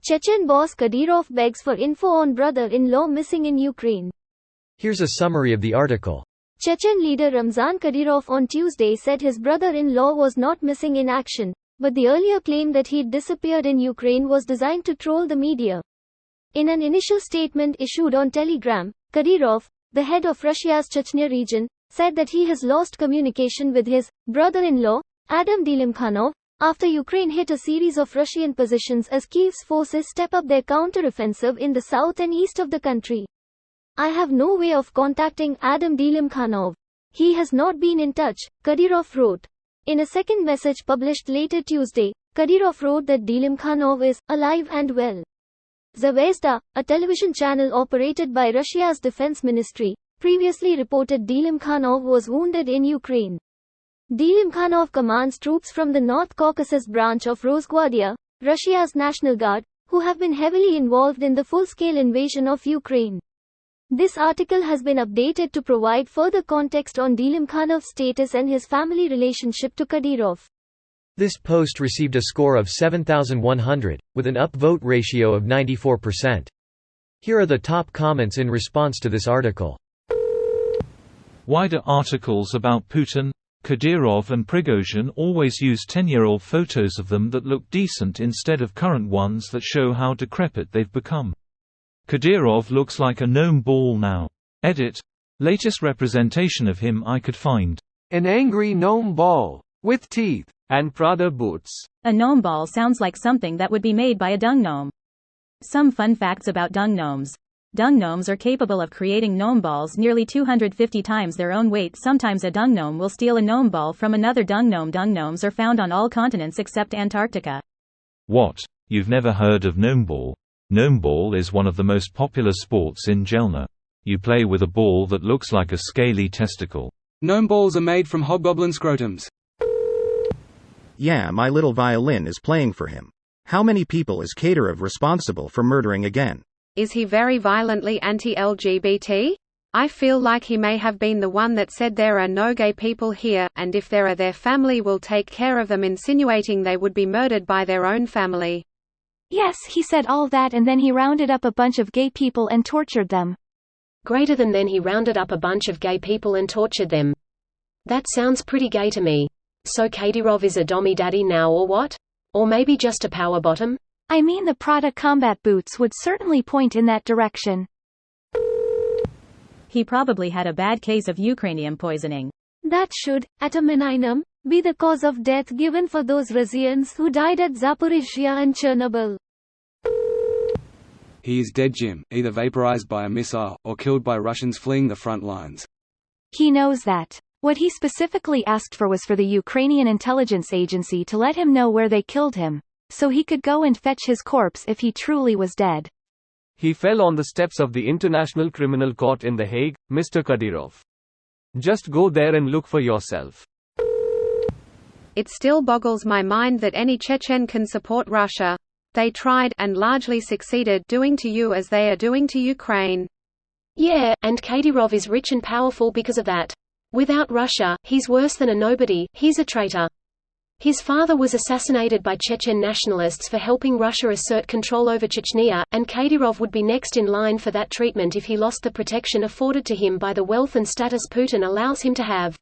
Chechen boss Kadyrov begs for info on brother-in-law missing in Ukraine. Here's a summary of the article. Chechen leader Ramzan Kadyrov on Tuesday said his brother-in-law was not missing in action, but the earlier claim that he'd disappeared in Ukraine was designed to troll the media. In an initial statement issued on Telegram, Kadyrov, the head of Russia's Chechnya region, said that he has lost communication with his brother-in-law, Adam Dylimkhanov, after Ukraine hit a series of Russian positions as Kyiv's forces step up their counter-offensive in the south and east of the country. I have no way of contacting Adam Dylimkhanov. He has not been in touch, Kadyrov wrote. In a second message published later Tuesday, Kadyrov wrote that Dylimkhanov is alive and well. Zvezda, a television channel operated by Russia's defense ministry, previously reported Dylimkhanov was wounded in Ukraine. Dylimkhanov commands troops from the North Caucasus branch of Rosgvardia, Russia's National Guard, who have been heavily involved in the full-scale invasion of Ukraine. This article has been updated to provide further context on Dylimkhanov's status and his family relationship to Kadyrov. This post received a score of 7,100, with an upvote ratio of 94%. Here are the top comments in response to this article. Wider articles about Putin, Kadyrov and Prigozhin always use 10-year-old photos of them that look decent instead of current ones that show how decrepit they've become. Kadyrov looks like a gnome ball now. Edit. Latest representation of him I could find. An angry gnome ball, with teeth, and Prada boots. A gnome ball sounds like something that would be made by a dung gnome. Some fun facts about dung gnomes. Dung gnomes are capable of creating gnome balls nearly 250 times their own weight. Sometimes a dung gnome will steal a gnome ball from another dung gnome. Dung gnomes are found on all continents except Antarctica. What? You've never heard of gnome ball? Gnome ball is one of the most popular sports in Jelna. You play with a ball that looks like a scaly testicle. Gnome balls are made from hobgoblin scrotums. Yeah, my little violin is playing for him. How many people is Kadyrov responsible for murdering again? Is he very violently anti-LGBT? I feel like he may have been the one that said there are no gay people here, and if there are their family will take care of them, insinuating they would be murdered by their own family. Yes, he said all that and then he rounded up a bunch of gay people and tortured them. Greater than then he rounded up a bunch of gay people and tortured them. That sounds pretty gay to me. So Kadyrov is a dommy daddy now or what? Or maybe just a power bottom? I mean, the Prada combat boots would certainly point in that direction. He probably had a bad case of Ukrainian poisoning. That should, at a minimum, be the cause of death given for those Russians who died at Zaporizhzhia and Chernobyl. He is dead, Jim, either vaporized by a missile, or killed by Russians fleeing the front lines. He knows that. What he specifically asked for was for the Ukrainian intelligence agency to let him know where they killed him, so he could go and fetch his corpse if he truly was dead. He fell on the steps of the International Criminal Court in The Hague, Mr. Kadyrov. Just go there and look for yourself. It still boggles my mind that any Chechen can support Russia. They tried, and largely succeeded, doing to you as they are doing to Ukraine. Yeah, and Kadyrov is rich and powerful because of that. Without Russia, he's worse than a nobody, he's a traitor. His father was assassinated by Chechen nationalists for helping Russia assert control over Chechnya, and Kadyrov would be next in line for that treatment if he lost the protection afforded to him by the wealth and status Putin allows him to have.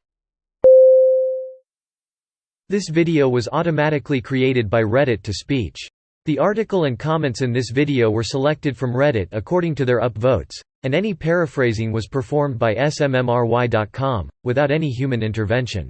This video was automatically created by Reddit to speech. The article and comments in this video were selected from Reddit according to their upvotes, and any paraphrasing was performed by smmry.com, without any human intervention.